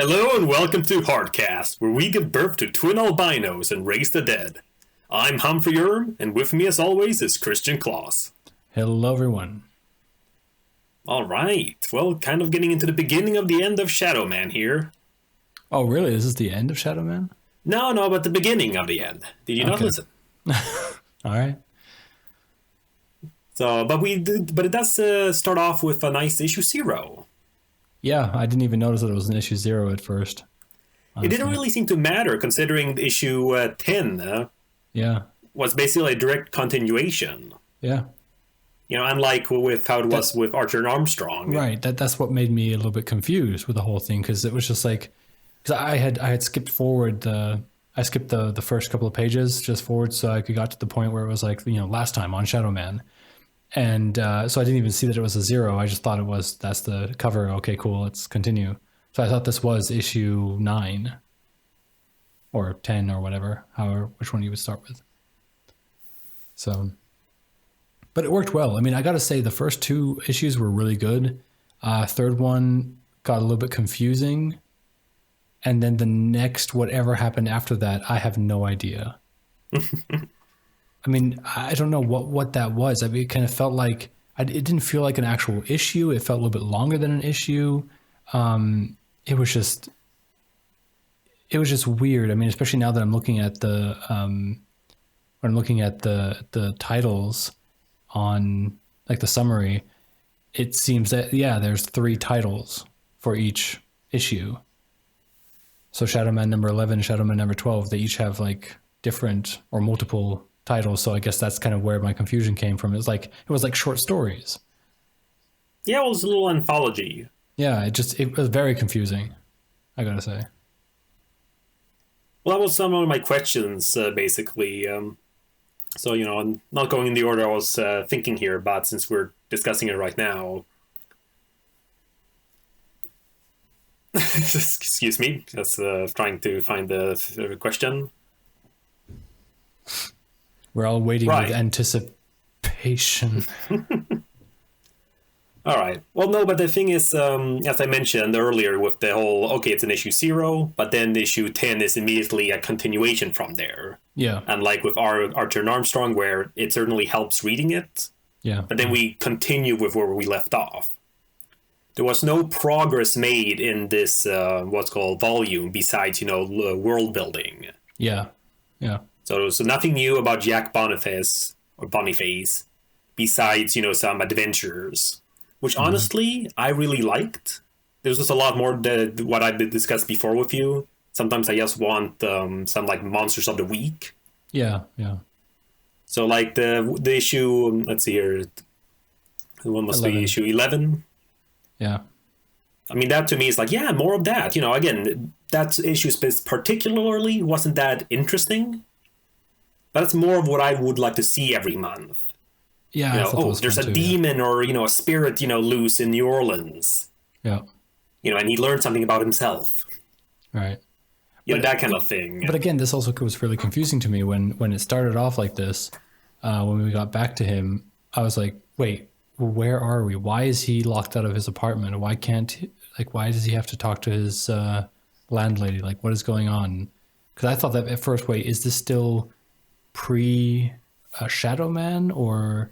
Hello and welcome to Hardcast, where we give birth to twin albinos and raise the dead. I'm Humphrey Erm, and with me as always is Christian Claus. Hello everyone. Alright, well, kind of getting into the beginning of the end of Shadowman here. Oh really? This is the end of Shadowman? No, but the beginning of the end. Did you not listen? Alright. So, but it does start off with a nice issue 0. Yeah, I didn't even notice that it was an issue 0 at first. Honestly. It didn't really seem to matter, considering issue 10 was basically a direct continuation. Yeah. You know, unlike with how it was with Archer and Armstrong. Right. That's what made me a little bit confused with the whole thing, because it was just like, because I had skipped forward the first couple of pages just forward, so I got to the point where it was like, last time on Shadowman. And so I didn't even see that it was a 0. I just thought that's the cover. Okay, cool. Let's continue. So I thought this was issue 9 or 10 or whatever, which one you would start with. So, but it worked well. I mean, I got to say the first 2 issues were really good. Third one got a little bit confusing. And then the next, whatever happened after that, I have no idea. I mean, I don't know what that was. I mean, it kind of felt like, it didn't feel like an actual issue. It felt a little bit longer than an issue. It was just weird. I mean, especially now that I'm looking at the titles on like the summary, it seems that, there's 3 titles for each issue. So Shadowman number 11, Shadowman number 12, they each have like different or multiple titles. So I guess that's kind of where my confusion came from. It was like short stories. Yeah, it was a little anthology. Yeah, it was very confusing, I gotta say. Well, that was some of my questions, basically. So, I'm not going in the order I was thinking here, but since we're discussing it right now. Excuse me, just trying to find the question. We're all waiting with anticipation. All right. Well, no, but the thing is, as I mentioned earlier with the whole, okay, it's an issue 0, but then the issue 10 is immediately a continuation from there. Yeah. And like with Archer and Armstrong, where it certainly helps reading it. Yeah. But then we continue with where we left off. There was no progress made in this, what's called volume, besides, world building. Yeah. Yeah. So nothing new about Jack Boniface, besides, some adventures, which honestly, I really liked. There's just a lot more what I've discussed before with you. Sometimes I just want some like monsters of the week. Yeah. So like the issue, let's see here, one must 11. Be issue 11. Yeah. I mean, that to me is like, more of that. Again, that issue particularly wasn't that interesting. But it's more of what I would like to see every month. Yeah. There's a demon or, a spirit, loose in New Orleans. Yeah. And he learned something about himself. Right. That kind of thing. But again, this also was really confusing to me when it started off like this. When we got back to him, I was like, wait, where are we? Why is he locked out of his apartment? Why does he have to talk to his landlady? Like, what is going on? Because I thought that at first, wait, is this still pre-Shadowman, or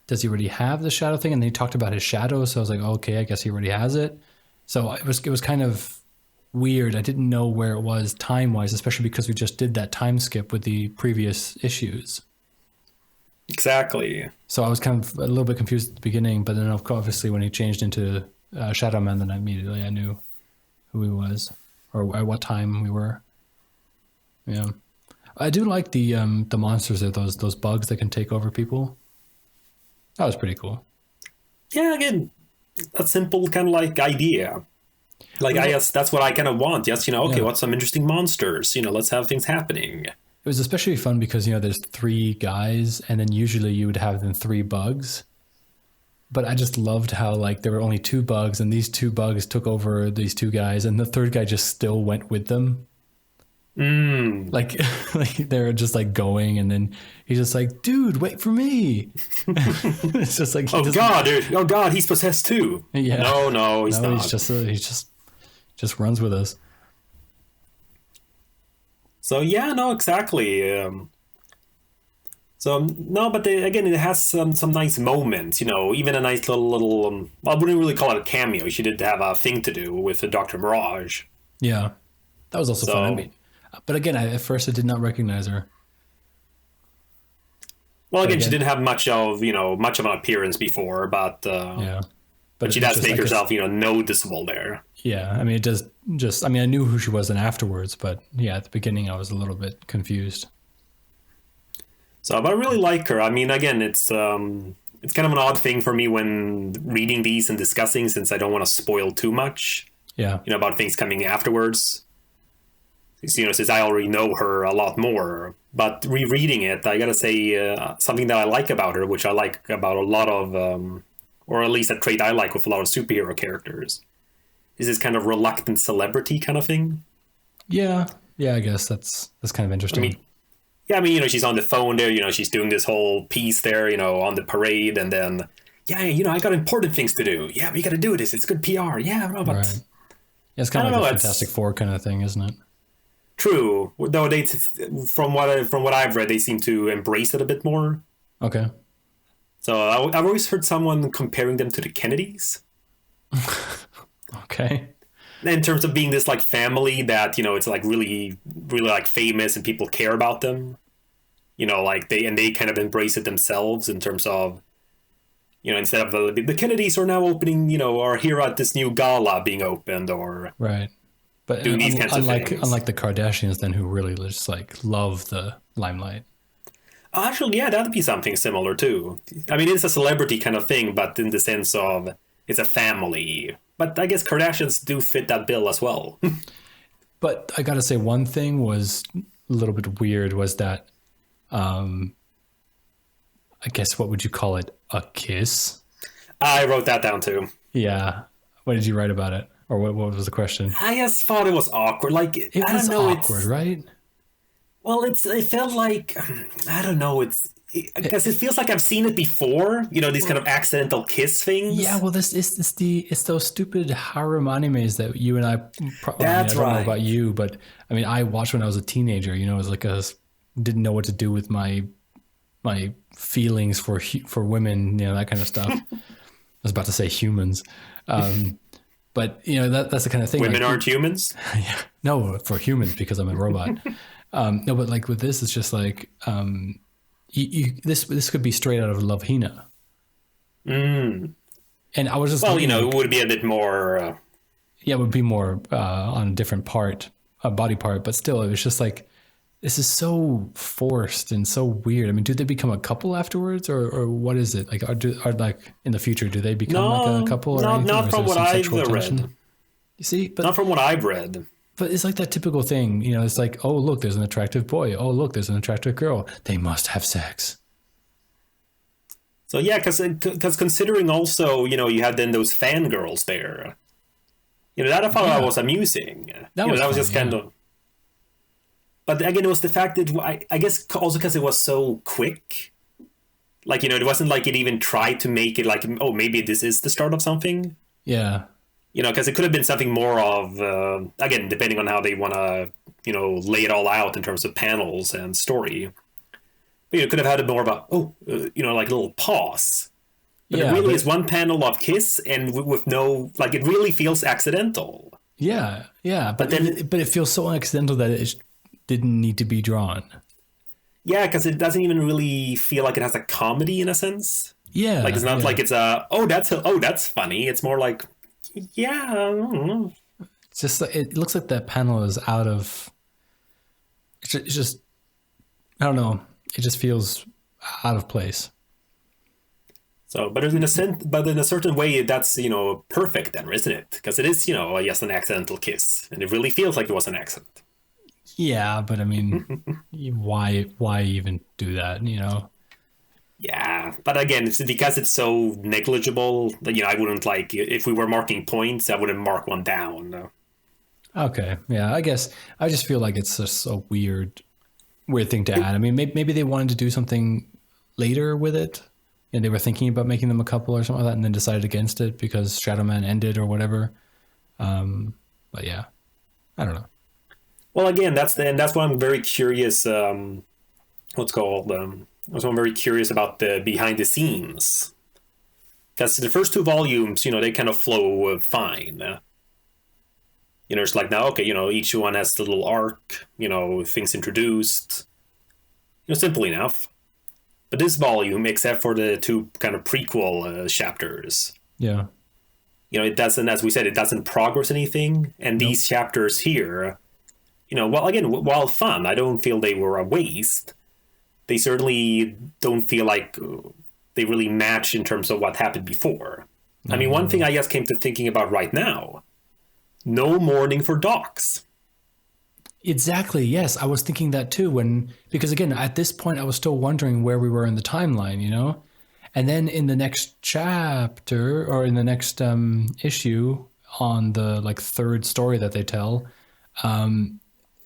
does he already have the shadow thing? And then he talked about his shadow, so I was like, okay, I guess he already has it. So it was kind of weird. I didn't know where it was time-wise, especially because we just did that time skip with the previous issues. Exactly. So I was kind of a little bit confused at the beginning, but then obviously when he changed into Shadowman, then immediately I knew who he was or at what time we were. Yeah. I do like the monsters there, those bugs that can take over people. That was pretty cool. Yeah, again, a simple kind of like idea. Like, I guess that's what I kind of want. Yes, what's some interesting monsters? Let's have things happening. It was especially fun because, there's 3 guys, and then usually you would have them 3 bugs. But I just loved how, like, there were only 2 bugs, and these 2 bugs took over these 2 guys, and the 3rd guy just still went with them. Like they're just like going, and then he's just like, dude, wait for me. It's just like, oh god, he's possessed too. Yeah. No, he's not. He just runs with us. So yeah, no, exactly. So no, but again, it has some nice moments. Even a nice little. Well, I wouldn't really call it a cameo. She did have a thing to do with Dr. Mirage. Yeah, that was also fun. I So mean, but again, at first I did not recognize her. well, But again, she again, didn't have much of an appearance before, but yeah, but she it's does just make like herself noticeable there. yeah. I mean, it does just. I mean, I knew who she was then afterwards, but yeah, at the beginning I was a little bit confused. So, but I really like her. I mean, again, it's kind of an odd thing for me when reading these and discussing, since I don't want to spoil too much, Yeah, about things coming afterwards. Since I already know her a lot more. But rereading it, I gotta say something that I like about her, which I like about a lot of, or at least a trait I like with a lot of superhero characters, is this kind of reluctant celebrity kind of thing. yeah, yeah. I guess that's kind of I mean, interesting. yeah, I mean, she's on the phone there, she's doing this whole piece there, on the parade, and then, yeah, I got important things to do. Yeah, we got to do this. It's good PR. Yeah, I don't know, Right. but Yeah, it's I kind of don't like know. the Fantastic It's Four kind of thing, isn't it? true. Though from what I've read, they seem to embrace it a bit more. Okay. So I've always heard someone comparing them to the Kennedys Okay. in terms of being this like family that it's like really, really like famous and people care about them. Like they kind of embrace it themselves in terms of instead of the Kennedys are now opening, are here at this new gala being opened or Right. But doing these kinds of things. unlike the Kardashians, then who really just like love the limelight. Actually, yeah, that'd be something similar too. I mean, it's a celebrity kind of thing, but in the sense of it's a family. But I guess Kardashians do fit that bill as well. But I gotta say, one thing was a little bit weird was that, I guess what would you call it? A kiss? I wrote that down too. Yeah. What did you write about it? Or what was the question? I just thought it was awkward. Like It I was don't know. awkward, right? Well, it felt like I don't know. Because it feels like I've seen it before. These kind of accidental kiss things. Yeah, well, it's those stupid harem animes that you and I. That's I don't know right. about you, but I mean, I watched when I was a teenager. It was like didn't know what to do with my feelings for women, that kind of stuff. I was about to say humans, but that's the kind of thing. Women like, aren't humans. yeah, no, for humans because I'm a robot. No, but like with this, it's just like this could be straight out of Love Hina. And I was just Well, thinking, it would be a bit more. yeah, it would be more on a different part, a body part, but still, it was just like this is so forced and so weird. I mean, do they become a couple afterwards, or what is it like? Are like in the future, do they become like a couple? Or anything, not or is from there what some I've sexual tension? read. You see, but Not from what I've read. But it's like that typical thing, it's like, oh, look, there's an attractive boy. Oh, look, there's an attractive girl. They must have sex. So yeah, because considering also, you had then those fangirls there. That I thought Yeah. that was amusing. That was that was fun, just kind yeah. of. But again, it was the fact that I guess also because it was so quick. Like it wasn't like it even tried to make it like, oh, maybe this is the start of something. Yeah. Because it could have been something more of again, depending on how they want to lay it all out in terms of panels and story. But, it could have had more of a like a little pause. But Yeah, it really but- is one panel of kiss and with no like it really feels accidental. Yeah. Yeah. But then- it feels so accidental that it didn't need to be drawn. Yeah, because it doesn't even really feel like it has a comedy in a sense. Yeah. Like it's not yeah. like it's that's funny. It's more like yeah, I don't know. It's just like, it looks like that panel is out of. It's just, I don't know. It just feels out of place. So, but in a certain way, that's perfect then, isn't it? Because it is yes, an accidental kiss, and it really feels like it was an accident. Yeah, but I mean, why even do that? Yeah, but again, it's because it's so negligible that I wouldn't like if we were marking points, I wouldn't mark one down. Okay, yeah, I guess I just feel like it's just a weird thing to add. I mean, maybe they wanted to do something later with it, and they were thinking about making them a couple or something like that, and then decided against it because Shadowman ended or whatever. But yeah, I don't know. Well, again, that's why I'm very curious. What's called? That's why I'm very curious about the behind the scenes, because the first two volumes, they kind of flow fine. It's like now, okay, each one has a little arc, things introduced, simple enough. But this volume, except for the two kind of prequel chapters, Yeah. it doesn't, as we said, it doesn't progress anything. And Nope. these chapters here, well, again, while fun, I don't feel they were a waste. They certainly don't feel like they really match in terms of what happened before. I mean, one thing I just came to thinking about right now, no mourning for docs. Exactly. Yes, I was thinking that too. Because again, at this point, I was still wondering where we were in the timeline, and then in the next chapter or in the next issue on the third story that they tell,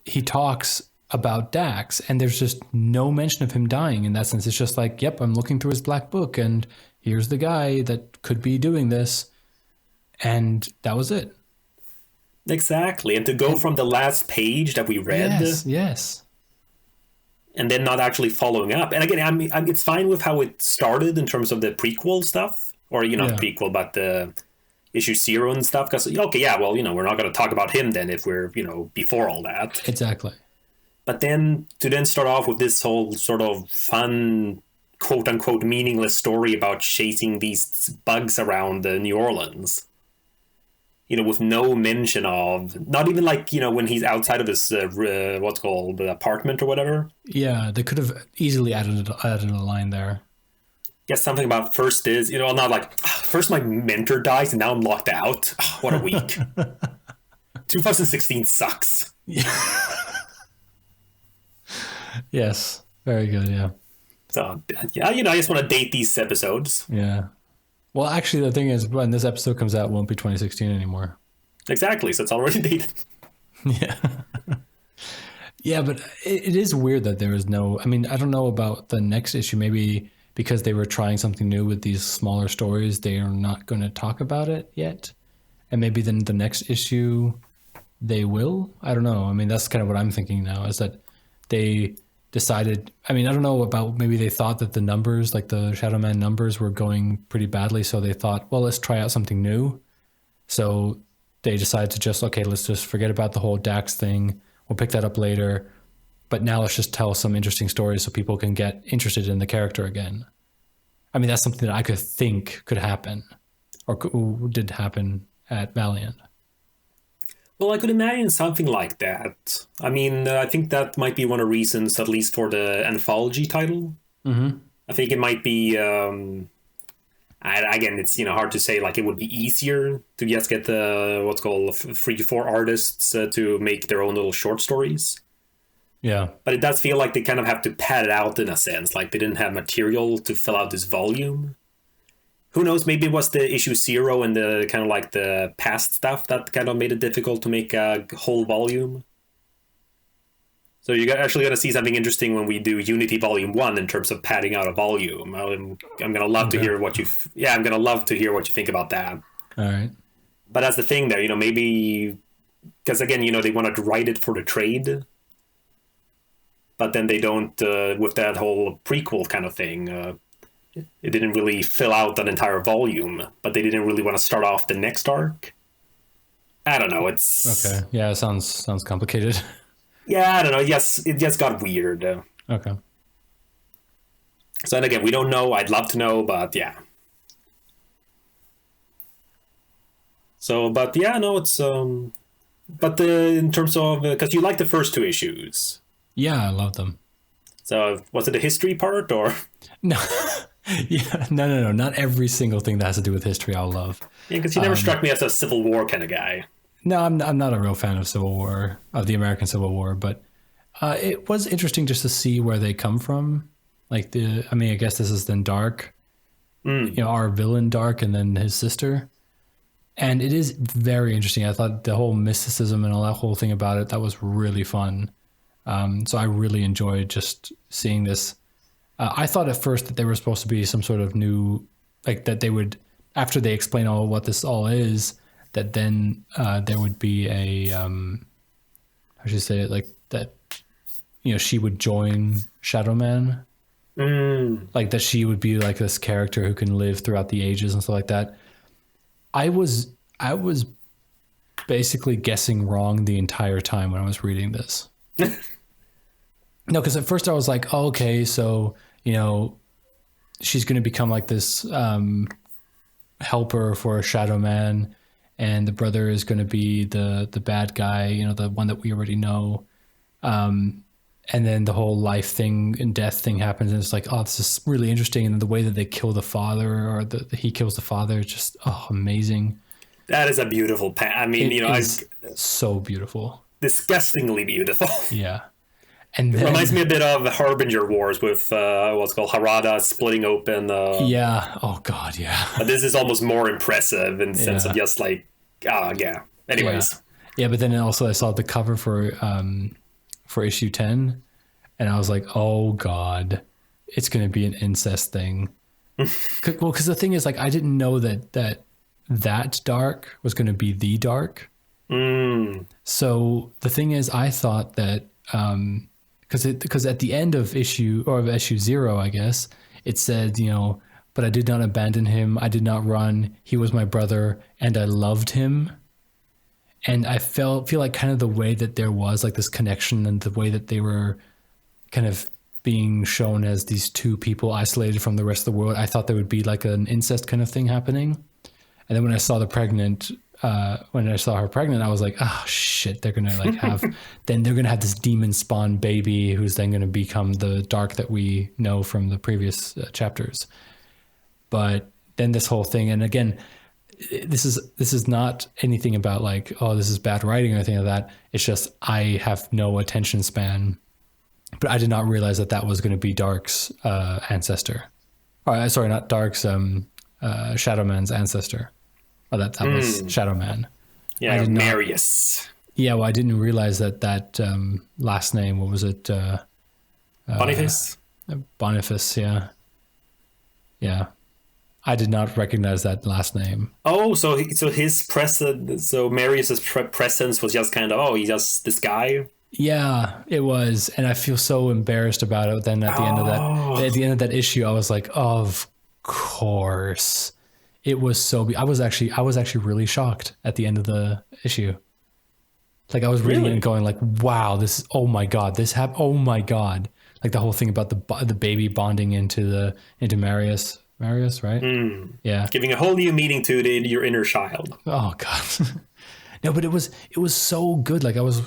he talks about Dax, and there's just no mention of him dying in that sense. It's just like, yep, I'm looking through his black book, and here's the guy that could be doing this, and that was it. Exactly. And to go from the last page that we read, yes, and then not actually following up. And again, it's fine with how it started in terms of the prequel stuff, or not prequel, but the issue 0 and stuff. Because okay, yeah, well, we're not going to talk about him then if we're before all that. Exactly. But then to start off with this whole sort of fun, quote unquote, meaningless story about chasing these bugs around New Orleans. With no mention of, not even when he's outside of his what's called the apartment or whatever. Yeah, they could have easily added a line there. Yeah, something about first is not like first my mentor dies and now I'm locked out. Oh, what a week. 2016 sucks. Yes, very good. Yeah. So yeah, I just want to date these episodes. Yeah. Well, actually, the thing is, when this episode comes out, it won't be 2016 anymore. Exactly, so it's already dated. Yeah. Yeah, but it is weird that there is no... I mean, I don't know about the next issue. Maybe because they were trying something new with these smaller stories, they are not going to talk about it yet. And maybe then the next issue, they will? I don't know. I mean, that's kind of what I'm thinking now, is that they decided... I mean, I don't know about... Maybe they thought that the numbers, like the Shadowman numbers, were going pretty badly. So they thought, well, let's try out something new. So they decided to just, okay, let's just forget about the whole Dax thing. We'll pick that up later. But now let's just tell some interesting stories so people can get interested in the character again. I mean, that's something that I could think could happen, or did happen at Valiant. Well, I could imagine something like that. I mean, I think that might be one of the reasons, at least for the anthology title. Mm-hmm. I think it might be... again, it's hard to say. Like, it would be easier to just get the what's called 3-4 artists to make their own little short stories. Yeah, but it does feel like they kind of have to pad it out in a sense. Like they didn't have material to fill out this volume. Who knows? Maybe it was the issue 0 and the kind of like the past stuff that kind of made it difficult to make a whole volume. So you're actually going to see something interesting when we do Unity Volume 1 in terms of padding out a volume. I'm going to love to hear what I'm going to love to hear what you think about that. All right. But that's the thing there, maybe... Because again, they want to write it for the trade. But then they don't, with that whole prequel kind of thing, it didn't really fill out an entire volume. But they didn't really want to start off the next arc. I don't know, it's... Okay, yeah, it sounds complicated. Yeah, I don't know. Yes, it just got weird. Okay. So, and again, we don't know. I'd love to know, but yeah. So, but yeah, no, it's but in terms of because you like the first 2 issues. Yeah, I love them. So, was it the history part or? No, yeah, no. Not every single thing that has to do with history I'll love. Yeah, because you never struck me as a Civil War kind of guy. No, I'm not a real fan of Civil War, of the American Civil War, but it was interesting just to see where they come from. Like I guess this is then Dark, our villain Dark, and then his sister. And it is very interesting. I thought the whole mysticism and all that whole thing about it, that was really fun. So I really enjoyed just seeing this. I thought at first that they were supposed to be some sort of new, like that they would, after they explain all what this all is, that then there would be a how should I say it, like that, she would join Shadowman. Like that she would be like this character who can live throughout the ages and stuff like that. I was basically guessing wrong the entire time when I was reading this. No, because at first I was like, oh, okay, so she's going to become like this helper for a Shadowman, and the brother is going to be the bad guy, the one that we already know. And then the whole life thing and death thing happens, and it's like, oh, this is really interesting. And the way that they kill the father, or he kills the father, is just amazing. That is a beautiful I mean, it's so beautiful, disgustingly beautiful. Yeah, and it reminds me a bit of Harbinger Wars with what's called Harada splitting open. Yeah. Oh God. Yeah. But this is almost more impressive in the sense of just like, yeah. Anyways. Yeah, but then also I saw the cover for issue 10, and I was like, oh God, it's going to be an incest thing. Well, because the thing is, like, I didn't know that dark was going to be the dark. So the thing is, I thought that because at the end of issue 0, I guess it said, but I did not abandon him, I did not run, he was my brother, and I loved him. And I feel like kind of the way that there was like this connection, and the way that they were kind of being shown as these two people isolated from the rest of the world, I thought there would be like an incest kind of thing happening. And then when I saw her pregnant, I was like, oh shit, they're gonna like then they're gonna have this demon spawn baby who's then gonna become the dark that we know from the previous chapters. But then this whole thing, and again, this is not anything about like, oh, this is bad writing or anything like that. It's just I have no attention span, but I did not realize that was going to be Dark's ancestor. Or, sorry, not Dark's, Shadowman's ancestor. Oh, that was Shadowman. Yeah, Marius. Yeah, well, I didn't realize that last name. What was it? Boniface. Boniface. Yeah. Yeah. I did not recognize that last name. Oh, so his presence, so Marius's presence was just kind of, he's just this guy. Yeah, it was, and I feel so embarrassed about it. Then at the end of that issue, I was like, of course, it was so. I was actually really shocked at the end of the issue. Like I was reading it and going like, wow, this. Oh my god, this happened. Oh my god, like the whole thing about the baby bonding into Marius. Marius, right? Yeah. Giving a whole new meaning to your inner child. Oh God. No, but it was so good. Like I was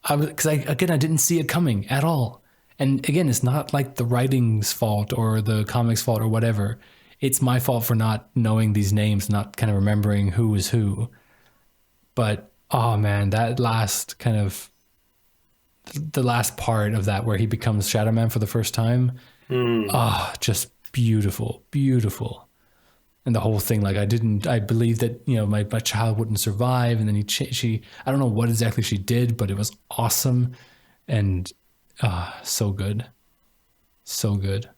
because I didn't see it coming at all. And again, it's not like the writing's fault or the comic's fault or whatever. It's my fault for not knowing these names, not kind of remembering who is who. But oh man, that last kind of the last part of that where he becomes Shadowman for the first time. Just beautiful. And the whole thing, like I believed that, my child wouldn't survive. And then she, I don't know what exactly she did, but it was awesome. And so good. So good.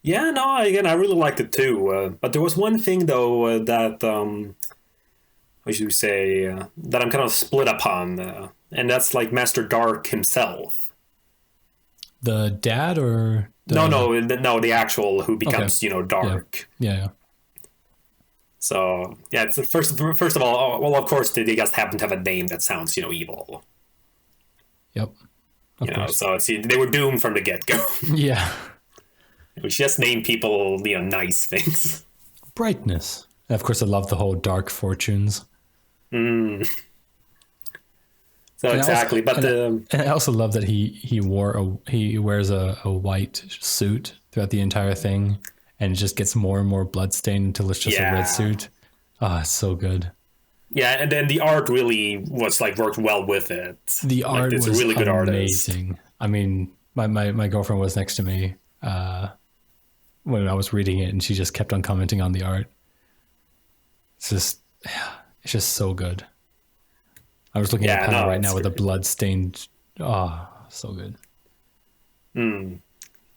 Yeah, no, again, I really liked it too. But there was one thing though, that, what should we say, that I'm kind of split upon. And that's like Master Dark himself. The dad or... No, the actual who becomes, Dark. Yeah. So, yeah, it's first of all, well, of course, they just happen to have a name that sounds, evil. Yep. Of course. So they were doomed from the get-go. Yeah. We just name people, nice things. Brightness. And of course, I love the whole dark fortunes. So and exactly, and I also love that he wears a white suit throughout the entire thing, and it just gets more and more bloodstained until it's just a red suit. It's so good. Yeah, and then the art really was like worked well with it. The art was a really good amazing. Artist. I mean, my girlfriend was next to me when I was reading it, and she just kept on commenting on the art. It's just so good. I was looking at the panel right now with the blood-stained... so good. Kind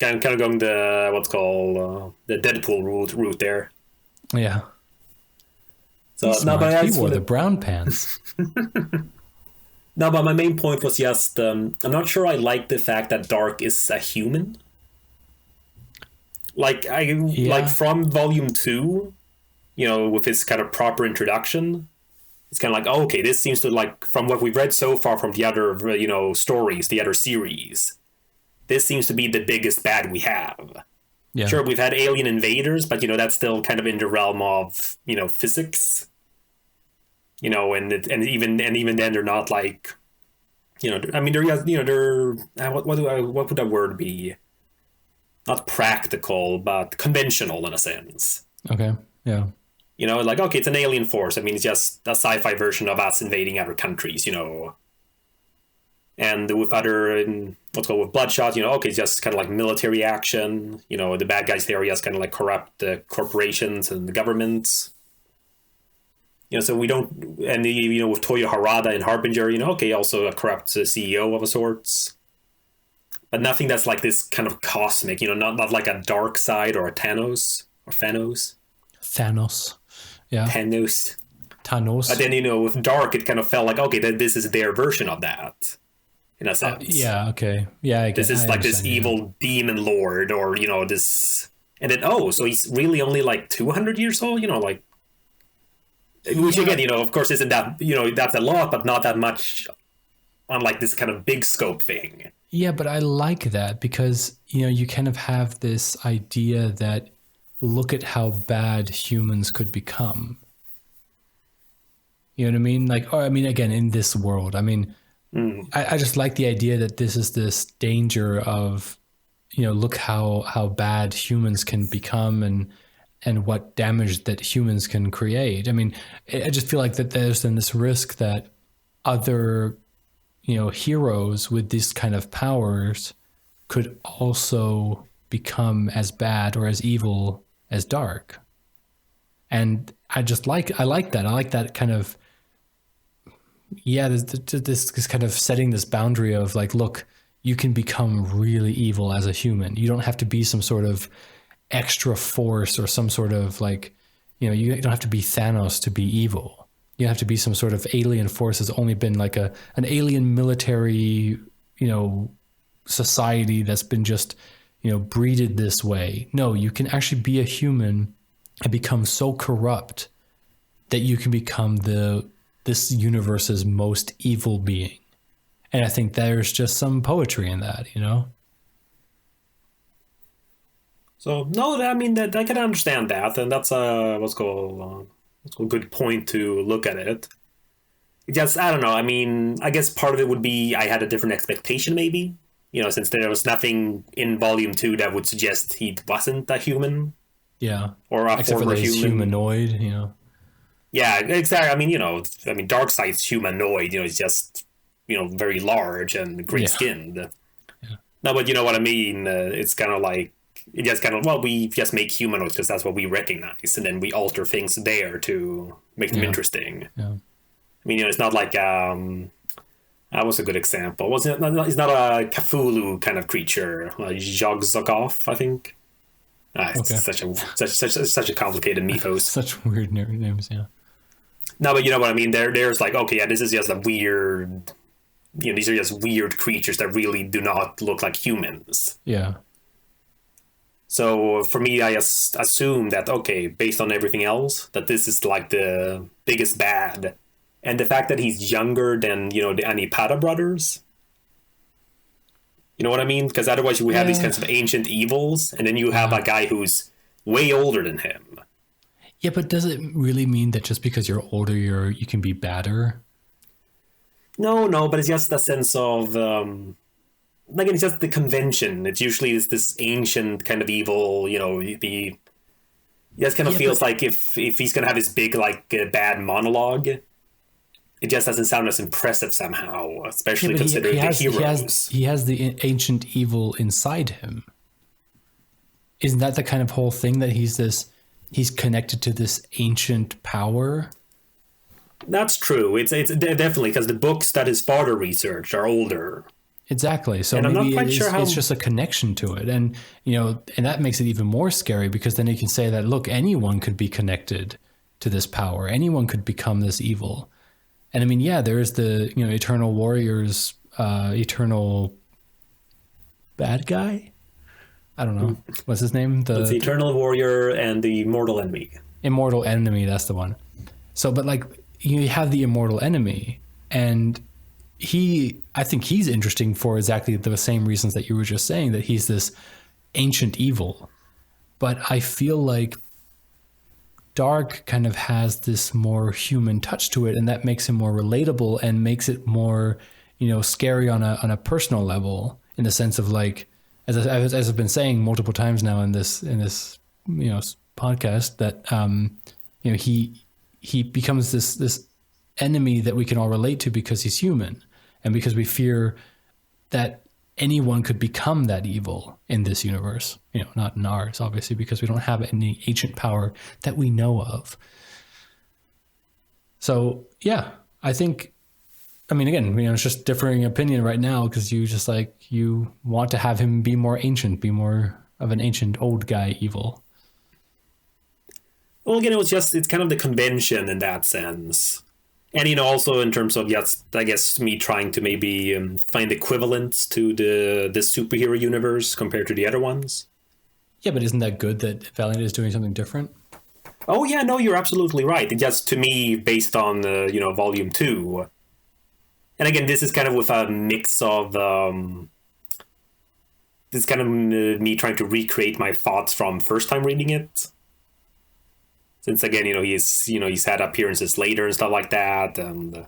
of going the, what's called, the Deadpool route there. No, but my main point was just I'm not sure I like the fact that Dark is a human. Like like Yeah. from volume 2, with his kind of proper introduction, it's kind of like, oh, okay, this seems to, like, from what we've read so far from the other stories, the other series, this seems to be the biggest bad we have. Yeah. Sure, we've had alien invaders, but that's still kind of in the realm of physics. And even then they're not like, I mean, they're what would that word be? Not practical, but conventional in a sense. Okay. Yeah. Like, okay, it's an alien force. I mean, it's just a sci-fi version of us invading other countries. And with with Bloodshot, okay, it's just kind of like military action. The bad guys there are just kind of like corrupt corporations and the governments. So we don't, and with Toyo Harada and Harbinger, okay, also a corrupt CEO of a sorts. But nothing that's like this kind of cosmic, not like a dark side or a Thanos or Thanos. Yeah. Thanos. Thanos. But then, with Dark, it kind of felt like, okay, this is their version of that, in a sense. Yeah, okay. Yeah, I guess. This is like this evil demon lord, or, this. And then, so he's really only like 200 years old, like. Which, again, of course, isn't that, that's a lot, but not that much on like this kind of big scope thing. Yeah, but I like that because, you kind of have this idea that look at how bad humans could become. You know what I mean? Like, or I mean, again, in this world, I mean, I just like the idea that this is this danger of, look how bad humans can become and what damage that humans can create. I mean, I just feel like that there's then this risk that other, heroes with these kind of powers could also become as bad or as evil as Dark. And I like that. I like that kind of, this kind of setting this boundary of like, look, you can become really evil as a human. You don't have to be some sort of extra force or some sort of like, you don't have to be Thanos to be evil. You have to be some sort of alien force that's only been like an alien military, society that's been just, breeded this way. No, you can actually be a human and become so corrupt that you can become this universe's most evil being. And I think there's just some poetry in that, So no, I mean that I can understand that, and that's a good point to look at it. Just, I don't know. I mean, I guess part of it would be I had a different expectation, maybe. Since there was nothing in Volume 2 that would suggest he wasn't a human. Yeah. Or a except former for he's human. Humanoid, Yeah, exactly. I mean, Darkseid's humanoid. He's just, very large and gray-skinned. Yeah. No, but you know what I mean. It's kind of like it just kind of, well, we just make humanoids because that's what we recognize, and then we alter things there to make them interesting. Yeah. I mean, it's not like that was a good example. It's not a Cthulhu kind of creature, like Zog-Zaggoth, I think. It's such a complicated mythos. Such weird names, yeah. No, but you know what I mean. There's like, okay, yeah, this is just a weird. These are just weird creatures that really do not look like humans. Yeah. So for me, I just assume that, okay, based on everything else, that this is like the biggest bad. And the fact that he's younger than, the Anipada brothers. You know what I mean? Because otherwise we have these kinds of ancient evils, and then you have a guy who's way older than him. Yeah, but does it really mean that just because you're older, you can be badder? No, but it's just the sense of... like, it's just the convention. It's usually this ancient kind of evil, it just kind of feels like if he's going to have his big, like, bad monologue, it just doesn't sound as impressive somehow, especially considering the heroes. He has the ancient evil inside him. Isn't that the kind of whole thing that he's connected to this ancient power? That's true. It's definitely because the books that his father researched are older. Exactly. So and maybe it's just a connection to it. And, and that makes it even more scary because then you can say that, look, anyone could be connected to this power. Anyone could become this evil. And I mean, yeah, there is the, Eternal Warriors, Eternal bad guy. I don't know. What's his name? It's the Eternal Warrior and the Mortal Enemy. Immortal Enemy, that's the one. So, but like, you have the Immortal Enemy, and I think he's interesting for exactly the same reasons that you were just saying, that he's this ancient evil. But I feel like Dark kind of has this more human touch to it, and that makes him more relatable and makes it more, scary on a personal level, in the sense of like, as I've been saying multiple times now in this podcast, that he becomes this enemy that we can all relate to because he's human, and because we fear that anyone could become that evil in this universe. Not in ours, obviously, because we don't have any ancient power that we know of. So yeah, I think, I mean, again, it's just differing opinion right now, because you want to have him be more ancient, be more of an ancient old guy evil. Well, again, it's kind of the convention in that sense. And, also in terms of, yes, I guess me trying to maybe find equivalents to the superhero universe compared to the other ones. Yeah, but isn't that good that Valiant is doing something different? Oh, yeah, no, you're absolutely right. It just, to me, based on, Volume 2. And again, this is kind of with a mix of... this is kind of me trying to recreate my thoughts from first time reading it. Since, again, he's had appearances later and stuff like that, and,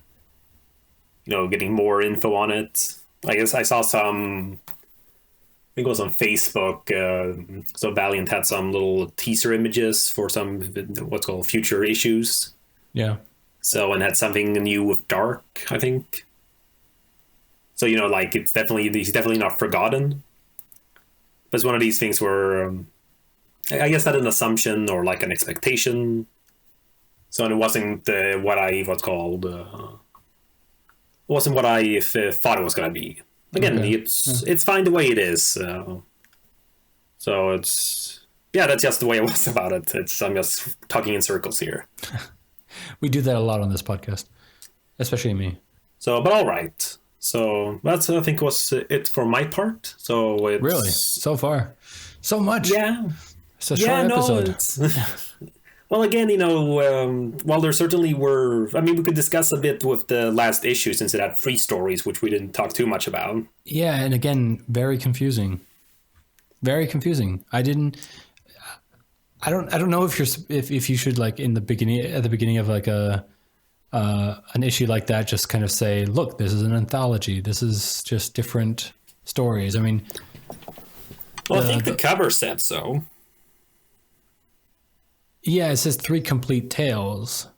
getting more info on it. I guess I saw some... I think it was on Facebook. So Valiant had some little teaser images for some what's called future issues. Yeah. So, and had something new with Dark, I think. So, he's definitely not forgotten. But it's one of these things where I guess had an assumption or like an expectation. So it wasn't what I thought it was going to be. Again, okay. It's fine the way it is. So it's, yeah, that's just the way it was about it. I'm just talking in circles here. We do that a lot on this podcast, especially me. So, but all right. So that's, I think, was it for my part. So it's... Really? So far? So much? Yeah. It's a short episode. Well, again, while there certainly were... I mean, we could discuss a bit with the last issue, since it had 3 stories, which we didn't talk too much about. Yeah, and again, very confusing. Very confusing. I don't know if you should, like, at the beginning of like an issue like that, just kind of say, look, this is an anthology. This is just different stories. I mean... Well, I think the cover said so. Yeah, it says 3 complete tales.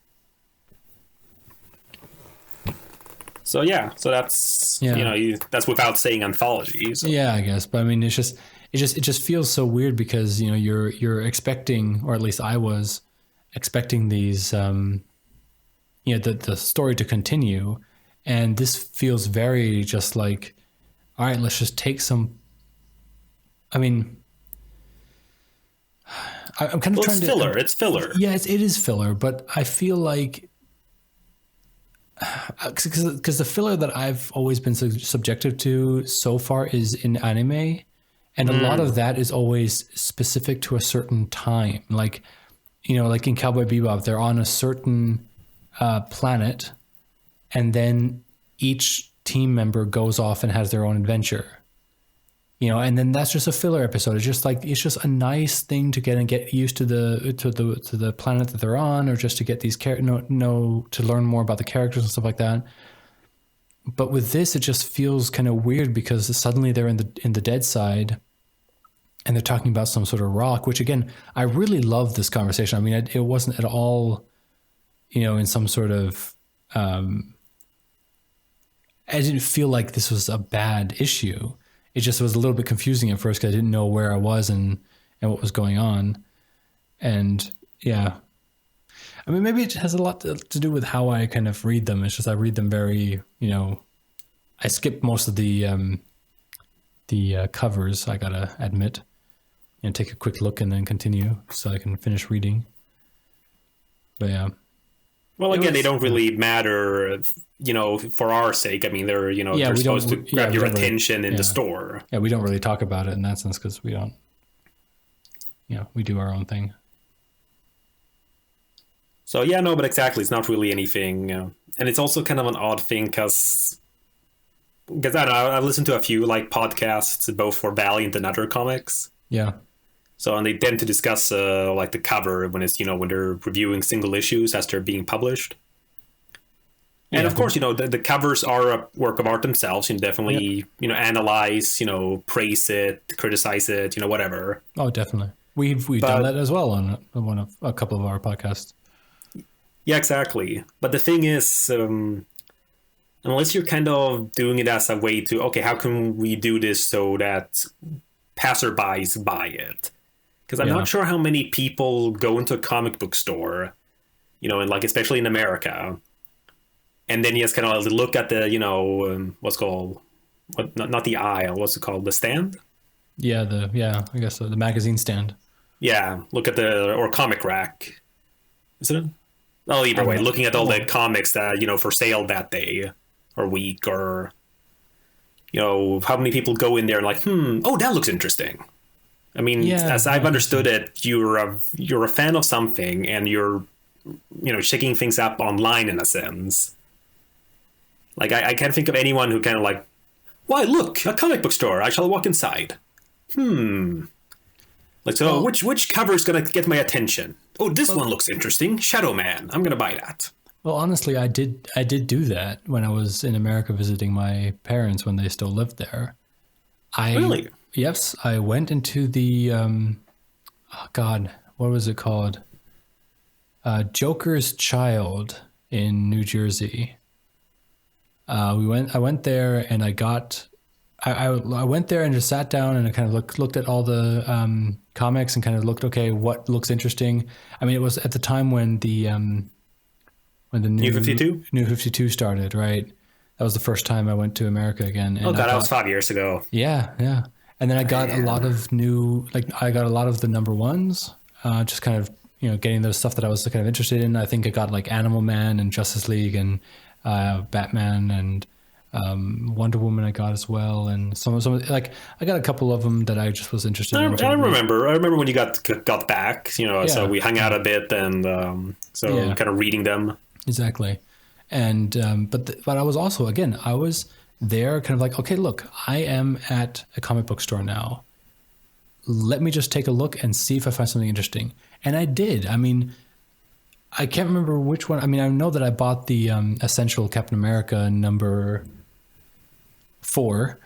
So yeah, so that's that's without saying anthology. So. Yeah, I guess, but I mean, it just feels so weird, because you're expecting, or at least I was expecting these, the story to continue, and this feels very just like, all right, let's just take some. I mean, I'm kind of trying to... filler. It's filler. Yeah, it is filler, but I feel like... Because the filler that I've always been subjective to so far is in anime, and a lot of that is always specific to a certain time. Like, like in Cowboy Bebop, they're on a certain planet, and then each team member goes off and has their own adventure. And then that's just a filler episode. It's just a nice thing to get used to the planet that they're on, or just to get these to learn more about the characters and stuff like that. But with this, it just feels kind of weird, because suddenly they're in the Deadside, and they're talking about some sort of rock. Which, again, I really love this conversation. I mean, it wasn't at all, in some sort of. I didn't feel like this was a bad issue. It just was a little bit confusing at first, because I didn't know where I was and what was going on. And yeah, I mean, maybe it has a lot to do with how I kind of read them. It's just I read them very, I skip most of the covers, I gotta admit, and take a quick look and then continue so I can finish reading. But yeah. Well, It again, they was, don't really matter, for our sake. I mean, they're, yeah, they're we supposed to don't, yeah, grab we your don't really, attention in the yeah, store. yeah, we don't really talk about it in that sense because we don't, we do our own thing. So yeah, no, but exactly, it's not really anything, and it's also kind of an odd thing because I don't know, I've listened to a few like podcasts both for Valiant and other comics. Yeah. So and they tend to discuss like the cover when it's when they're reviewing single issues as they're being published. And Yeah. of course, the covers are a work of art themselves. You Yep. definitely analyze, praise it, criticize it, whatever. Oh, definitely. We've done But that as well on a couple of our podcasts. yeah, exactly. But the thing is, unless you're kind of doing it as a way to, okay, how can we do this so that passerbys buy it? Because I'm Yeah. not sure how many people go into a comic book store, and like especially in America, and then you just kind of look at the, what's called, not the aisle, what's it called, the stand? Yeah, I guess so. The magazine stand. Yeah, look at or comic rack, is it? Oh, I either don't way, know. looking at all the Well, comics that for sale that day or week, or how many people go in there and like, oh, that looks interesting. I mean, yeah, as no, I've I think understood so. it, you're a fan of something, and you're checking things up online in a sense. Like I can't think of anyone who kind of like, why look, a comic book store. I shall walk inside. Like, so Well, which cover is gonna get my attention? Oh, this one looks interesting. Shadowman. I'm gonna buy that. well, honestly, I did do that when I was in America visiting my parents when they still lived there. I Really? Yes, I went into the oh God, what was it called? Joker's Child in New Jersey. I went there and I went there and just sat down and I kind of looked at all the comics and kind of looked, okay, what looks interesting. I mean, it was at the time when the New 52? New 52 started, right? That was the first time I went to America again, Oh and I god, that was got 5 years ago. yeah. And then I got a lot Man. of new, like I got a lot of the number ones, just kind of getting those stuff that I was kind of interested in. I think I got like Animal Man and Justice League and Batman and Wonder Woman I got as well, and some like I got a couple of them that I just was interested I, in to I read. remember. I remember when you got back. So Yeah, we hung out a bit, and yeah, kind of reading them. exactly. And but I was also, again, I was there kind of like, okay, look, I am at a comic book store now. Let me just take a look and see if I find something interesting. And I did. I mean, I can't remember which one. I mean, I know that I bought the Essential Captain America number 4,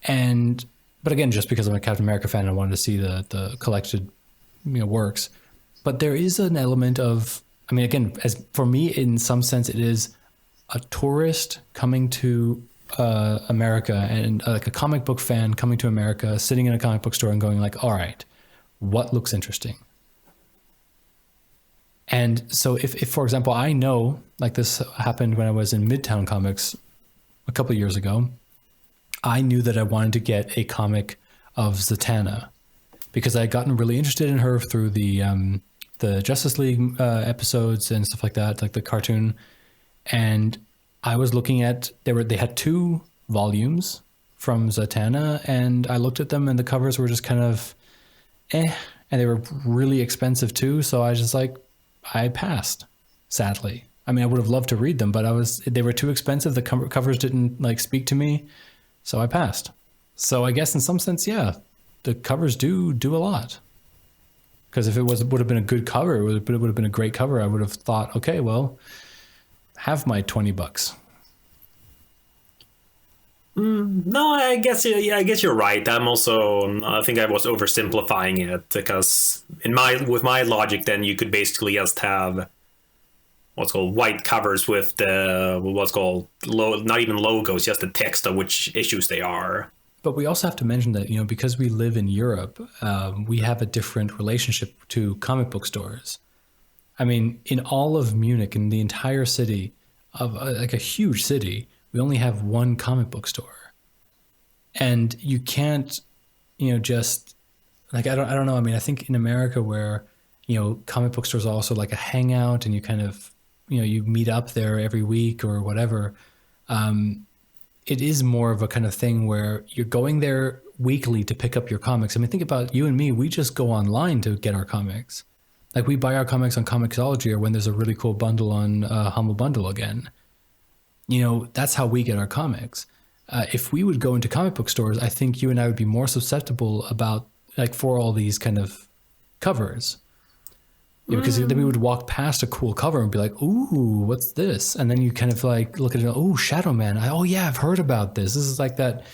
and but again, just because I'm a Captain America fan, I wanted to see the collected works. But there is an element of, I mean, again, as for me, in some sense, it is a tourist coming to America, and like a comic book fan coming to America, sitting in a comic book store and going like, all right, what looks interesting? And so if for example, I know, like this happened when I was in Midtown Comics a couple of years ago, I knew that I wanted to get a comic of Zatanna because I had gotten really interested in her through the Justice League episodes and stuff like that, like the cartoon. And I was looking at, they had 2 volumes from Zatanna, and I looked at them and the covers were just kind of and they were really expensive too. So I was just like, I passed, sadly. I mean, I would have loved to read them, but they were too expensive. The covers didn't like speak to me, so I passed. So I guess in some sense, yeah, the covers do a lot. Because if it would have been a good cover, it would have been a great cover. I would have thought, okay, well, have my $20. No, I guess yeah, I guess you're right. I'm also I think I was oversimplifying it because with my logic, then you could basically just have what's called white covers with the what's called not even logos, just the text of which issues they are. But we also have to mention that, because we live in Europe, we have a different relationship to comic book stores. I mean, in all of Munich, in the entire city, of like a huge city, we only have one comic book store. And you can't, just like, I don't know. I mean, I think in America where, comic book stores are also like a hangout, and you kind of, you meet up there every week or whatever, it is more of a kind of thing where you're going there weekly to pick up your comics. I mean, think about you and me. We just go online to get our comics. Like, we buy our comics on Comixology, or when there's a really cool bundle on Humble Bundle again. That's how we get our comics. If we would go into comic book stores, I think you and I would be more susceptible about, like, for all these kind of covers. Because then we would walk past a cool cover and be like, ooh, what's this? And then you kind of like look at it, oh, Shadowman. Oh, yeah, I've heard about this. This is like that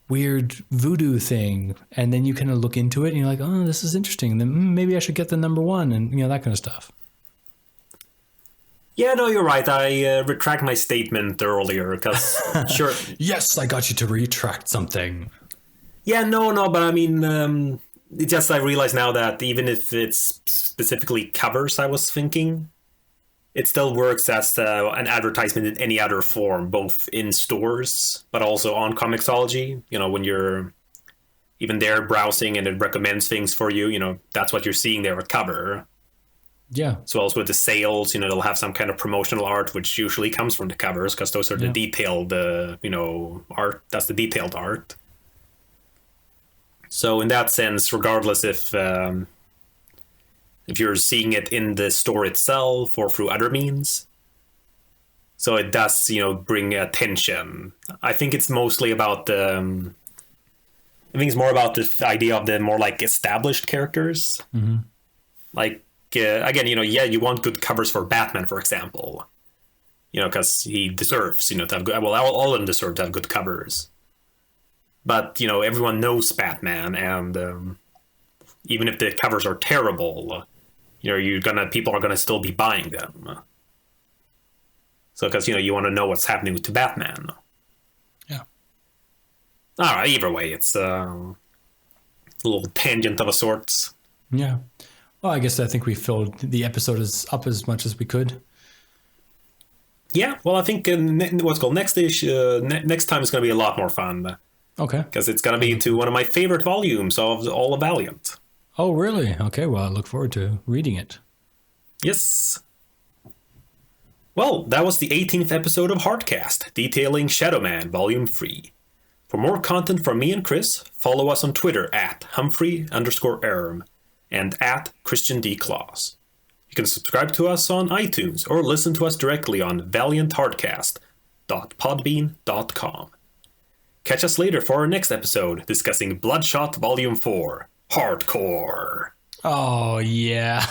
weird voodoo thing. And then you kind of look into it and you're like, oh, this is interesting. And then maybe I should get the #1 and, that kind of stuff. Yeah, no, you're right. I retract my statement earlier because, sure. Yes, I got you to retract something. Yeah, no, but I mean... It's just I realize now that even if it's specifically covers I was thinking, it still works as an advertisement in any other form, both in stores, but also on Comixology. When you're even there browsing and it recommends things for you, that's what you're seeing there at cover. Yeah. So also with the sales, they'll have some kind of promotional art, which usually comes from the covers because those are the detailed, art. That's the detailed art. So in that sense, regardless if you're seeing it in the store itself or through other means, so it does, bring attention. I think it's mostly about I think it's more about the idea of the more like established characters. Mm-hmm. Like again, you want good covers for Batman, for example, because he deserves, to have good. Well, all of them deserve to have good covers. But, everyone knows Batman, and even if the covers are terrible, people are gonna still be buying them. So, because, you want to know what's happening to Batman. Yeah. All right, either way, it's a little tangent of a sorts. Yeah. Well, I guess I think we filled the episode up as much as we could. Yeah, well, I think next time is going to be a lot more fun. Okay. Because it's going to be to one of my favorite volumes of All of Valiant. Oh, really? Okay, well, I look forward to reading it. Yes. Well, that was the 18th episode of Heartcast, detailing Shadowman Volume 3. For more content from me and Chris, follow us on Twitter at Humphrey_Erm and at Christian D. Claus. You can subscribe to us on iTunes or listen to us directly on valiantheartcast.podbean.com. Catch us later for our next episode discussing Bloodshot Volume 4, Hardcore. Oh, yeah.